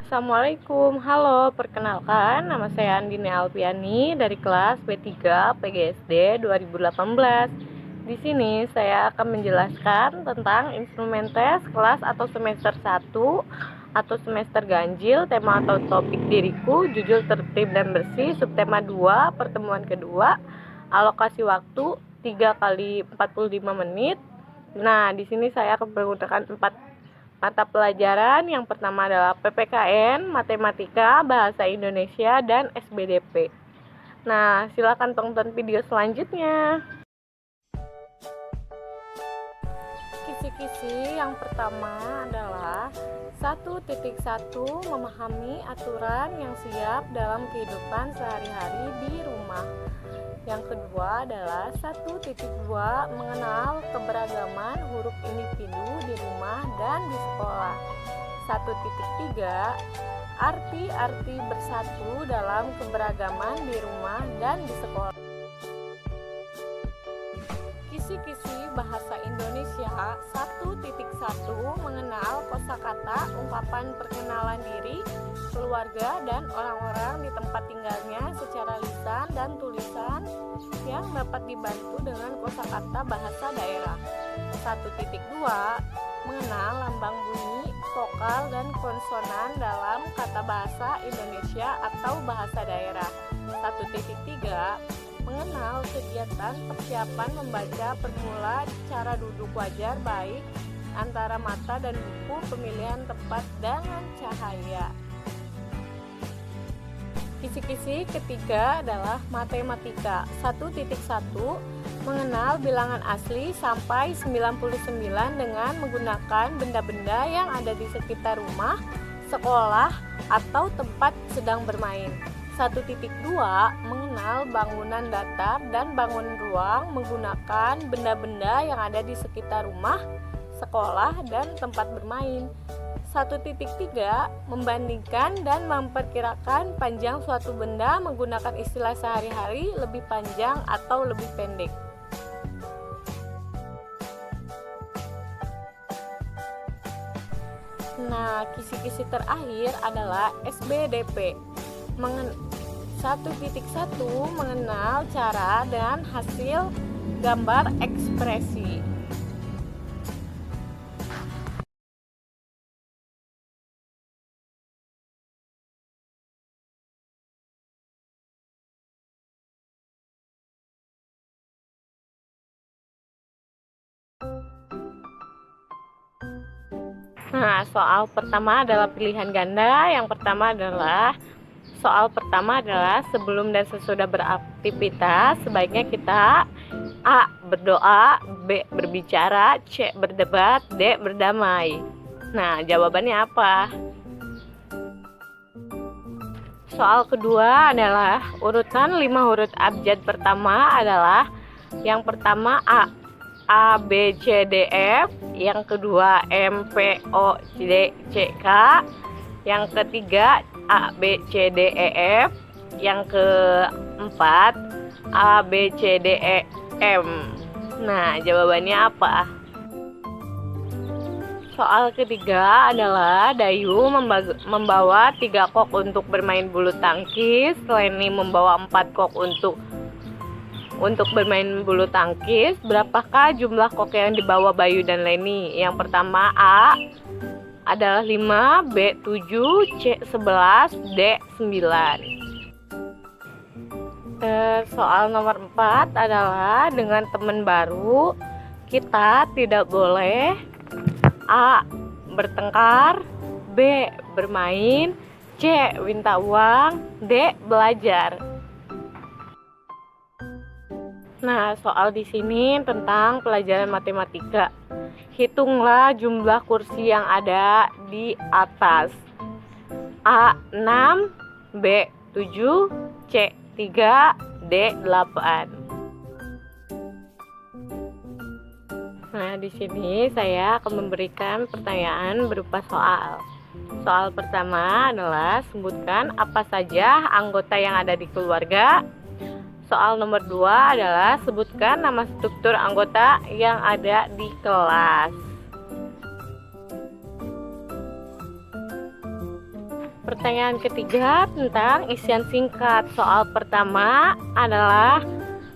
Assalamualaikum, halo, perkenalkan nama saya Andini Alpiani dari kelas B3 PGSD 2018. Di sini saya akan menjelaskan tentang instrumen tes kelas atau semester 1 atau semester ganjil, tema atau topik diriku, jujur, tertib dan bersih, subtema 2, pertemuan kedua, alokasi waktu 3 kali 45 menit. Nah, di sini saya akan menggunakan 4 mata pelajaran. Yang pertama adalah PPKN, Matematika, Bahasa Indonesia, dan SBDP. Nah, silakan tonton video selanjutnya. Kisi-kisi yang pertama adalah 1.1 memahami aturan yang siap dalam kehidupan sehari-hari di rumah. Yang kedua adalah 1.2 mengenal keberagaman huruf individu di rumah dan di sekolah. 1.3 arti-arti bersatu dalam keberagaman di rumah dan di sekolah. Kisi-kisi bahasa Indonesia 1.1 mengenal kosakata, ungkapan perkenalan diri, keluarga dan orang-orang di tempat tinggalnya secara lisan dan tulisan yang dapat dibantu dengan kosakata bahasa daerah. 1.2 mengenal lambang bunyi, vokal dan konsonan dalam kata bahasa Indonesia atau bahasa daerah. 1.3 mengenal kegiatan persiapan membaca permula, cara duduk wajar baik antara mata dan buku, pemilihan tempat dengan cahaya. Kisi-kisi ketiga adalah matematika. 1.1 mengenal bilangan asli sampai 99 dengan menggunakan benda-benda yang ada di sekitar rumah, sekolah, atau tempat sedang bermain. 1.2 mengenal bangunan datar dan bangunan ruang menggunakan benda-benda yang ada di sekitar rumah, sekolah, dan tempat bermain. 1.3 membandingkan dan memperkirakan panjang suatu benda menggunakan istilah sehari-hari, lebih panjang atau lebih pendek. Nah, kisi-kisi terakhir adalah SBDP. 1.1 mengenal cara dan hasil gambar ekspresi. Nah, soal pertama adalah pilihan ganda. Yang pertama adalah soal pertama adalah sebelum dan sesudah beraktivitas sebaiknya kita A. berdoa, B. berbicara, C. berdebat, D. berdamai. Nah, jawabannya apa? Soal kedua adalah urutan 5 huruf abjad pertama adalah yang pertama A. A, B, C, D, F. Yang kedua M, P, O, D, C, K. Yang ketiga A, B, C, D, E, F. Yang keempat A, B, C, D, E, M. Nah, jawabannya apa? Soal ketiga adalah Dayu membawa 3 kok untuk bermain bulu tangkis, Leni membawa 4 kok untuk bermain bulu tangkis. Berapakah jumlah kok yang dibawa Bayu dan Leni? Yang pertama A adalah 5, B 7, C 11, D 9. Soal nomor 4 adalah dengan teman baru kita tidak boleh A. bertengkar, B. bermain, C. minta uang, D. belajar. Nah, soal di sini tentang pelajaran matematika. Hitunglah jumlah kursi yang ada di atas. A 6, B 7, C 3, D 8. Nah, di sini saya akan memberikan pertanyaan berupa soal. Soal pertama adalah sebutkan apa saja anggota yang ada di keluarga. Soal nomor 2 adalah sebutkan nama struktur anggota yang ada di kelas. Pertanyaan ketiga tentang isian singkat. Soal pertama adalah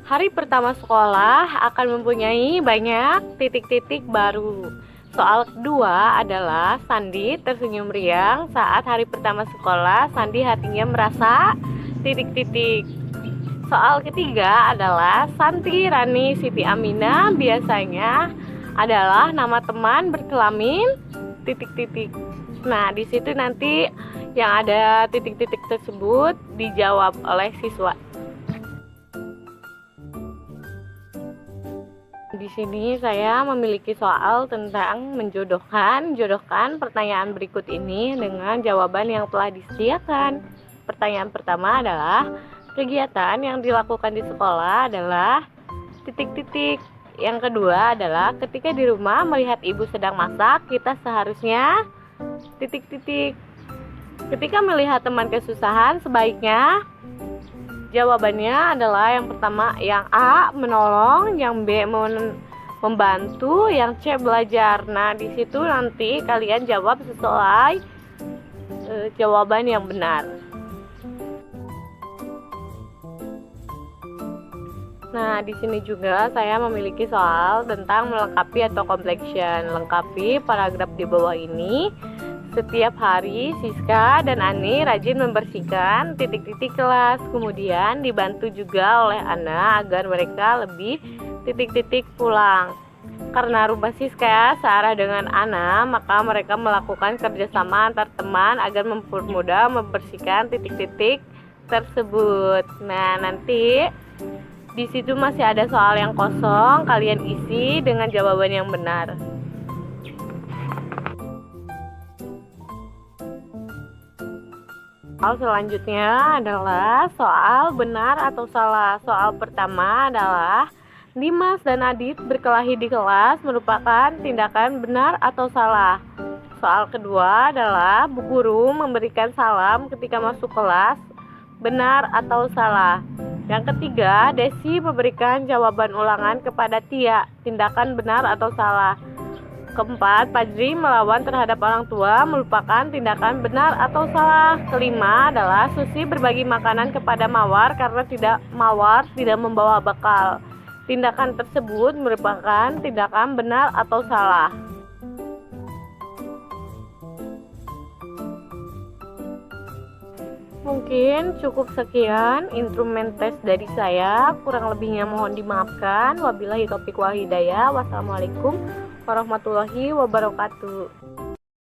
hari pertama sekolah akan mempunyai banyak titik-titik baru. Soal kedua adalah Sandi tersenyum riang saat hari pertama sekolah. Sandi hatinya merasa titik-titik. Soal ketiga adalah Santi, Rani, Siti, Amina biasanya adalah nama teman berkelamin titik-titik. Nah, di situ nanti yang ada titik-titik tersebut dijawab oleh siswa. Di sini saya memiliki soal tentang menjodohkan. Jodohkan pertanyaan berikut ini dengan jawaban yang telah disediakan. Pertanyaan pertama adalah kegiatan yang dilakukan di sekolah adalah titik-titik. Yang kedua adalah ketika di rumah melihat ibu sedang masak, kita seharusnya titik-titik. Ketika melihat teman kesusahan, sebaiknya jawabannya adalah yang pertama, yang A menolong, yang B membantu, yang C belajar. Nah, di situ nanti kalian jawab sesuai jawaban yang benar. Nah, di sini juga saya memiliki soal tentang melengkapi atau completion. Lengkapi paragraf di bawah ini. Setiap hari Siska dan Ani rajin membersihkan titik-titik kelas. Kemudian dibantu juga oleh Ana agar mereka lebih titik-titik pulang. Karena rumah Siska searah dengan Ana, maka mereka melakukan kerjasama antar teman agar mempermudah membersihkan titik-titik tersebut. Nah, nanti di situ masih ada soal yang kosong, kalian isi dengan jawaban yang benar. Soal selanjutnya adalah soal benar atau salah. Soal pertama adalah Dimas dan Adit berkelahi di kelas merupakan tindakan benar atau salah. Soal kedua adalah Bu Guru memberikan salam ketika masuk kelas, benar atau salah. Yang ketiga, Desi memberikan jawaban ulangan kepada Tia, tindakan benar atau salah. Keempat, Fajri melawan terhadap orang tua merupakan tindakan benar atau salah. Kelima adalah Susi berbagi makanan kepada Mawar karena Mawar tidak membawa bekal. Tindakan tersebut merupakan tindakan benar atau salah. Mungkin cukup sekian instrumen tes dari saya. Kurang lebihnya mohon dimaafkan. Wabillahi taufiq wal hidayah. Wassalamualaikum warahmatullahi wabarakatuh.